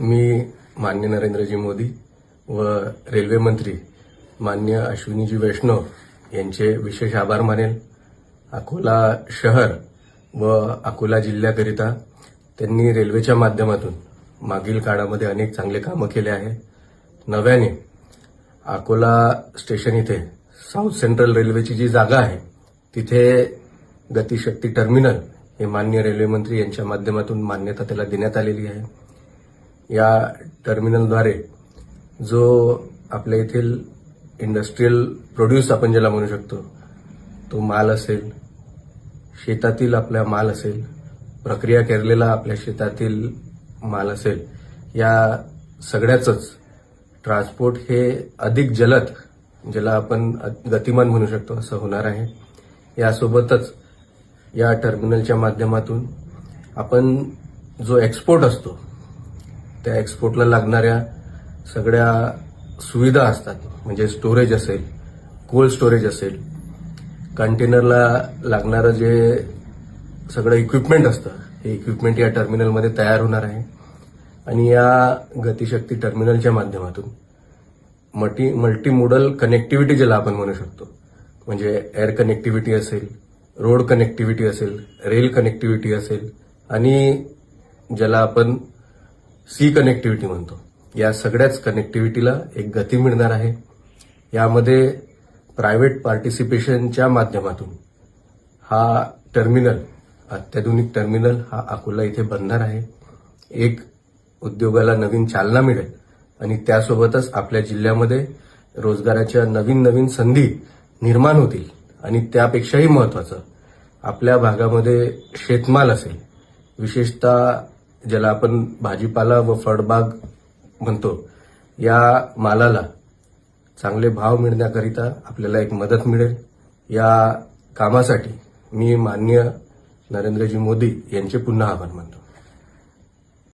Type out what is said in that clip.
मी माननीय नरेंद्रजी मोदी व रेल्वे मंत्री माननीय अश्विनीजी वैष्णव यांचे विशेष आभार मानेल। अकोला शहर व अकोला जिल्ह्याकरिता त्यांनी रेल्वेच्या माध्यमातून मागील काळामध्ये अनेक चांगले कामं केले आहे। नव्याने अकोला स्टेशन इथे साऊथ सेंट्रल रेल्वेची जी जागा आहे तिथे गतिशक्ती टर्मिनल हे माननीय रेल्वे मंत्री यांच्या माध्यमातून मान्यता त्याला देण्यात आलेली आहे। या टर्मिनलद्वारे जो आपल्या येथील इंडस्ट्रियल प्रोड्यूस आपण ज्याला म्हणू शकतो तो माल असेल, शेतातील आपला माल असेल, प्रक्रिया केलेला आपल्या शेतातील माल असेल, या सगळ्याचंच ट्रान्सपोर्ट हे अधिक जलद, ज्याला आपण गतिमान म्हणू शकतो असं होणार आहे। यासोबतच या टर्मिनलच्या माध्यमातून आपण जो एक्सपोर्ट असतो त्या एक्सपोर्टला लागणाऱ्या सगळ्या सुविधा असतात, म्हणजे स्टोरेज असेल, कोल्ड स्टोरेज असेल, कंटेनरला लागणारं जे सगळं इक्विपमेंट असतं हे इक्विपमेंट या टर्मिनलमध्ये तयार होणार आहे। आणि या गतिशक्ती टर्मिनलच्या माध्यमातून मल्टी मोडल कनेक्टिव्हिटी ज्याला आपण म्हणू शकतो, म्हणजे एअर कनेक्टिव्हिटी असेल, रोड कनेक्टिव्हिटी असेल, रेल कनेक्टिव्हिटी असेल आणि ज्याला आपण सी कनेक्टिव्हिटी म्हणतो, या सगळ्याच कनेक्टिव्हिटीला एक गती मिळणार आहे। यामध्ये प्रायव्हेट पार्टिसिपेशनच्या माध्यमातून हा टर्मिनल, अत्याधुनिक टर्मिनल हा अकोला इथे बनणार आहे। एक उद्योगाला नवीन चालना मिळेल आणि त्यासोबतच आपल्या जिल्ह्यामध्ये रोजगाराच्या नवीन संधी निर्माण होतील। आणि त्यापेक्षाही महत्त्वाचं, आपल्या भागामध्ये शेतमाल असेल, विशेषतः ज्याला आपण भाजीपाला व फळबाग म्हणतो, या मालाला चांगले भाव मिळण्याकरिता आपल्याला एक मदत मिळेल। या कामासाठी मी माननीय नरेंद्रजी मोदी यांचे पुन्हा आभार मानतो।